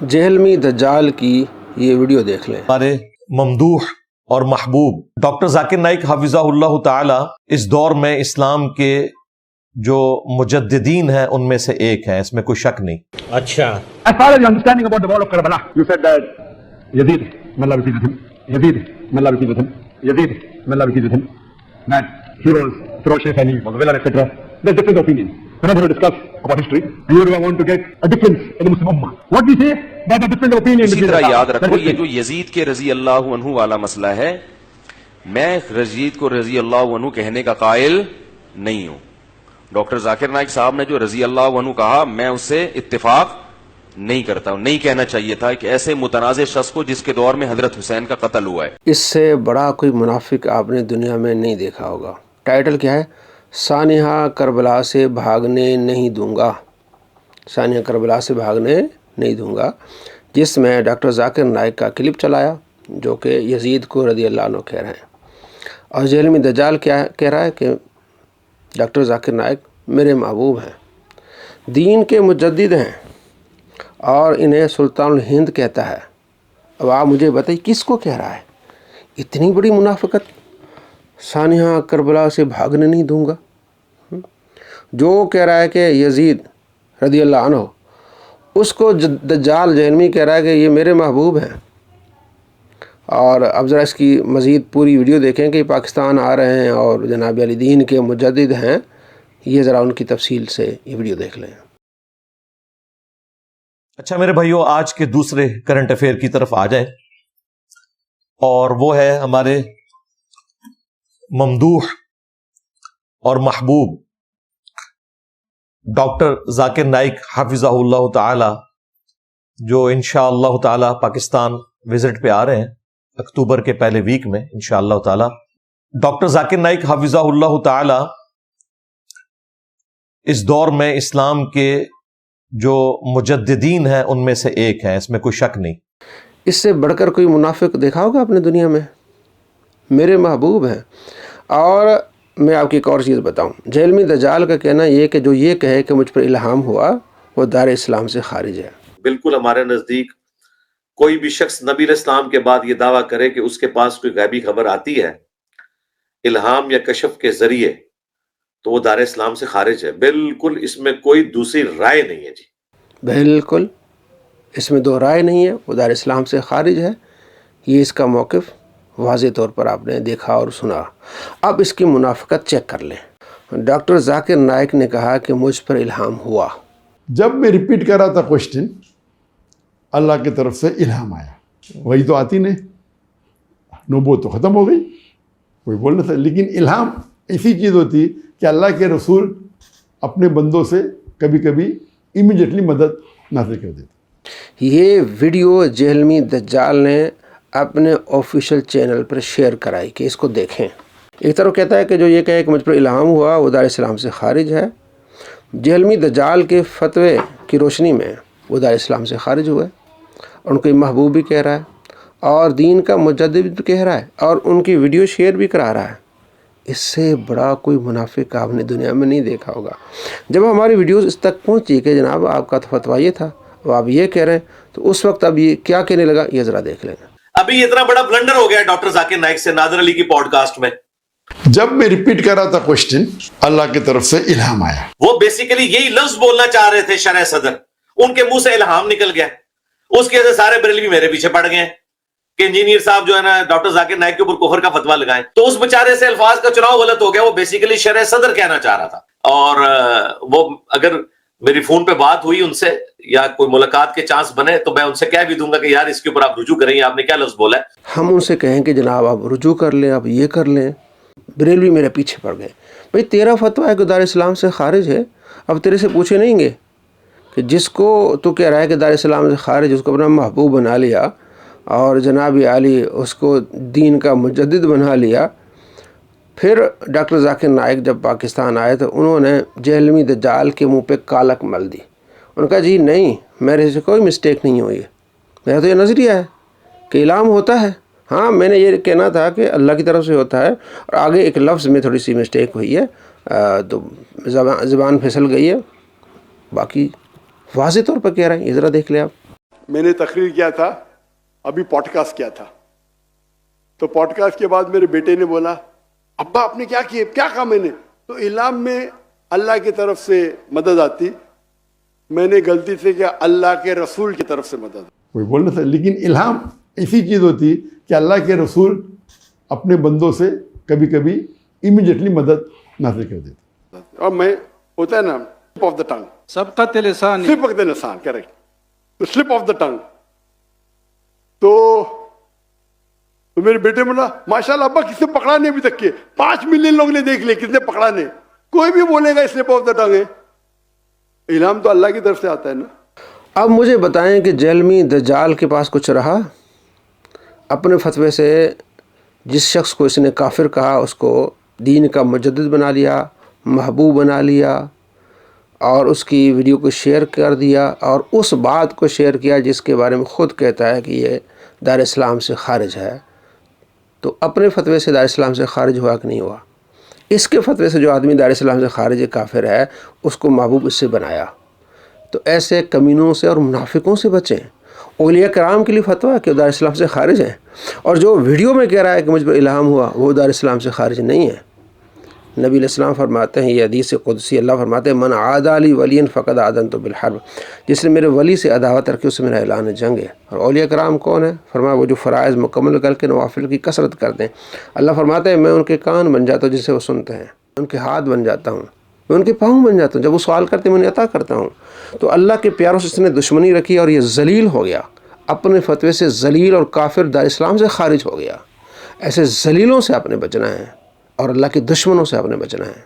جہلمی دجال کی یہ ویڈیو دیکھ لیں۔ ہمارے ممدوح اور محبوب ڈاکٹر ذاکر نائک حفظہ اللہ تعالی اس دور میں اسلام کے جو مجددین ہیں ان میں سے ایک ہیں، اس میں کوئی شک نہیں۔ اچھا، As far as your understanding about the war of Karbala, you said that Yazid, may Allah be pleased with him, Yazid, may Allah be pleased with him, Yazid, may Allah be pleased with him, that he was ferocious and he was a villain, etc. There's different opinions. Whenever we discuss about history, and you want to get a difference in the Muslim Ummah, what we say, that a different opinion. اسی طرح یاد رکھو یہ جو یزید کے رضی اللہ عنہ والا مسئلہ ہے، میں یزید کو رضی اللہ عنہ کہنے کا قائل نہیں ہوں۔ ڈاکٹر ذاکر نائک صاحب نے جو رضی اللہ عنہ کہا میں اس سے اتفاق نہیں کرتا ہوں، نہیں کہنا چاہیے تھا کہ ایسے متنازع شخص کو جس کے دور میں حضرت حسین کا قتل ہوا ہے۔ اس سے بڑا کوئی منافق آپ نے دنیا میں نہیں دیکھا ہوگا۔ ٹائٹل کیا ہے؟ سانحہ کربلا سے بھاگنے نہیں دوں گا، سانحہ کربلا سے بھاگنے نہیں دوں گا، جس میں ڈاکٹر ذاکر نائک کا کلپ چلایا جو کہ یزید کو رضی اللہ عنہ کہہ رہے ہیں، اور جہلمی دجال کیا کہہ رہا ہے کہ ڈاکٹر ذاکر نائک میرے محبوب ہیں، دین کے مجدد ہیں، اور انہیں سلطان الہند کہتا ہے۔ اب آپ مجھے بتائیے کس کو کہہ رہا ہے؟ اتنی بڑی منافقت، سانحہ کربلا سے بھاگنے نہیں دوں گا۔ جو کہہ رہا ہے کہ یزید رضی اللہ عنہ، اس کو دجال جہلمی کہہ رہا ہے کہ یہ میرے محبوب ہیں۔ اور اب ذرا اس کی مزید پوری ویڈیو دیکھیں کہ پاکستان آ رہے ہیں اور جناب علی دین کے مجدد ہیں، یہ ذرا ان کی تفصیل سے یہ ویڈیو دیکھ لیں۔ اچھا میرے بھائیو، آج کے دوسرے کرنٹ افیئر کی طرف آ جائیں، اور وہ ہے ہمارے ممدوح اور محبوب ڈاکٹر ذاکر نائک حفظہ اللہ تعالی، جو انشاءاللہ تعالی پاکستان وزٹ پہ آ رہے ہیں اکتوبر کے پہلے ویک میں انشاءاللہ تعالی۔ ڈاکٹر ذاکر نائک حفظہ اللہ تعالی اس دور میں اسلام کے جو مجددین ہیں ان میں سے ایک ہیں، اس میں کوئی شک نہیں۔ اس سے بڑھ کر کوئی منافق دیکھا ہوگا اپنے دنیا میں؟ میرے محبوب ہیں۔ اور میں آپ کی ایک اور چیز بتاؤں، جہلمی دجال کا کہنا یہ کہ جو یہ کہے کہ مجھ پر الہام ہوا وہ دار اسلام سے خارج ہے۔ بالکل ہمارے نزدیک کوئی بھی شخص نبی علیہ السلام کے بعد یہ دعویٰ کرے کہ اس کے پاس کوئی غیبی خبر آتی ہے الہام یا کشف کے ذریعے تو وہ دار اسلام سے خارج ہے۔ بالکل اس میں کوئی دوسری رائے نہیں ہے جی، بالکل اس میں دو رائے نہیں ہے، وہ دار اسلام سے خارج ہے۔ یہ اس کا موقف واضح طور پر آپ نے دیکھا اور سنا۔ اب اس کی منافقت چیک کر لیں۔ ڈاکٹر ذاکر نائک نے کہا کہ مجھ پر الہام ہوا۔ جب میں ریپیٹ کر رہا تھا کوشچن، اللہ کی طرف سے الہام آیا، وہی تو آتی نہیں، نبوت تو ختم ہو گئی، کوئی بول نہیں سکتا۔ لیکن الہام ایسی چیز ہوتی کہ اللہ کے رسول اپنے بندوں سے کبھی کبھی امیڈیٹلی مدد نازل کر دیتے۔ یہ ویڈیو جہلمی دجال نے اپنے آفیشیل چینل پر شیئر کرائی کہ اس کو دیکھیں۔ ایک طرف کہتا ہے کہ جو یہ کہے کہ مجھ پر الہام ہوا وہ دار اسلام سے خارج ہے، جہلمی دجال کے فتوے کی روشنی میں وہ دار اسلام سے خارج ہوئے، ان کو محبوب بھی کہہ رہا ہے اور دین کا مجدد بھی کہہ رہا ہے اور ان کی ویڈیو شیئر بھی کرا رہا ہے۔ اس سے بڑا کوئی منافق آپ نے دنیا میں نہیں دیکھا ہوگا۔ جب ہماری ویڈیوز اس تک پہنچی کہ جناب آپ کا فتویٰ یہ تھا اور آپ یہ کہہ رہے ہیں، تو اس وقت اب یہ کیا کہنے لگا یہ ذرا دیکھ لیں۔ ابھی اتنا بڑا بلنڈر ہو گیا ڈاکٹر ذاکر نائک سے نادر علی کی پوڈ کاسٹ میں۔ جب میں ریپیٹ کر رہا تھا کوشچن، اللہ کی طرف سے الہام آیا۔ وہ بیسیکلی یہی لفظ بولنا چاہ رہے تھے شرح صدر، ان کے منہ سے الہام نکل گیا، اس کی وجہ سے سارے بریلوی میرے پیچھے پڑ گئے کہ انجینئر صاحب جو ہے نا ڈاکٹر ذاکر نائک کے اوپر کفر کا فتویٰ لگائیں، تو اس بیچارے سے الفاظ کا چناؤ غلط ہو گیا۔ وہ بیسیکلی شرح صدر کہنا چاہ رہا تھا، اور وہ اگر میری فون پہ بات ہوئی ان سے یا کوئی ملاقات کے چانس بنے تو میں ان سے کہہ بھی دوں گا کہ یار اس کے اوپر آپ رجوع کریں، آپ نے کیا لفظ بولا ہے۔ ہم ان سے کہیں کہ جناب آپ رجوع کر لیں، آپ یہ کر لیں، بریلوی میرے پیچھے پڑ گئے۔ بھئی تیرا فتویٰ ہے کہ دار اسلام سے خارج ہے، اب تیرے سے پوچھے نہیں گے کہ جس کو تو کہہ رہا ہے کہ دار اسلام سے خارج، اس کو اپنا محبوب بنا لیا اور جناب علی اس کو دین کا مجدد بنا لیا۔ پھر ڈاکٹر ذاکر نائک جب پاکستان آئے تو انہوں نے جہلمی دجال کے منہ پہ کالک مل دی۔ ان کا جی نہیں، میرے سے کوئی مسٹیک نہیں ہوئی ہے، میرا تو یہ نظریہ ہے کہ الہام ہوتا ہے۔ ہاں میں نے یہ کہنا تھا کہ اللہ کی طرف سے ہوتا ہے، اور آگے ایک لفظ میں تھوڑی سی مسٹیک ہوئی ہے تو زبان پھسل گئی ہے، باقی واضح طور پر کہہ رہے ہیں، یہ ذرا دیکھ لیں آپ۔ میں نے تقریر کیا تھا، ابھی پوڈ کاسٹ کیا تھا، تو پوڈ کاسٹ کے بعد میرے بیٹے نے بولا ابا آپ نے کیا کیا کہا میں نے؟ تو اعلام میں اللہ کی طرف سے مدد آتی، میں نے غلطی سے کیا اللہ کے رسول کی طرف سے مدد، کوئی بولنا تھا، لیکن الہام ایسی چیز ہوتی کہ اللہ کے رسول اپنے بندوں سے کبھی کبھی امیڈیٹلی مدد نازل کر دیتے. اور میں ہوتا ہے نا slip of the tongue، سبقت لسانی، slip of the لسان، کریکٹ، تو slip of the tongue. تو میرے بیٹے بولا ماشاءاللہ ابا کس نے پکڑا نہیں ابھی تک کے 5 ملین لوگ نے دیکھ لے، کس نے پکڑا نہیں، کوئی بھی بولے گا slip of the tongue ہے. الہام تو اللہ کی طرف سے آتا ہے نا. اب مجھے بتائیں کہ جیل میں دجال کے پاس کچھ رہا؟ اپنے فتوے سے جس شخص کو اس نے کافر کہا اس کو دین کا مجدد بنا لیا، محبوب بنا لیا، اور اس کی ویڈیو کو شیئر کر دیا، اور اس بات کو شیئر کیا جس کے بارے میں خود کہتا ہے کہ یہ دار اسلام سے خارج ہے. تو اپنے فتوے سے دار اسلام سے خارج ہوا کہ نہیں ہوا؟ اس کے فتوے سے جو آدمی دار اسلام سے خارج کافر ہے اس کو محبوب اس سے بنایا. تو ایسے کمینوں سے اور منافقوں سے بچیں. اولیاء کرام کے لیے فتویٰ کہ وہ دار اسلام سے خارج ہیں، اور جو ویڈیو میں کہہ رہا ہے کہ مجھ پر الہام ہوا وہ دار اسلام سے خارج نہیں ہے. نبی علیہ السلام فرماتے ہیں، یہ حدیث قدسی اللہ فرماتے ہیں من عادی لی ولی فقد آذنت بالحرب، جس نے میرے ولی سے عداوت رکھی اس سے میرا اعلان جنگ ہے. اور اولیاء کرام کون ہے؟ فرمایا وہ جو فرائض مکمل کر کے نوافل کی کثرت کرتے ہیں. اللہ فرماتے ہیں میں ان کے کان بن جاتا ہوں جس سے وہ سنتے ہیں، ان کے ہاتھ بن جاتا ہوں، میں ان کے پاؤں بن جاتا ہوں، جب وہ سوال کرتے ہیں میں انہیں عطا کرتا ہوں. تو اللہ کے پیاروں سے اس نے دشمنی رکھی اور یہ ذلیل ہو گیا، اپنے فتوے سے ذلیل اور کافر دار اسلام سے خارج ہو گیا. ایسے ذلیلوں سے آپ نے بچنا ہے اور اللہ کے دشمنوں سے آپ نے بچنا ہے.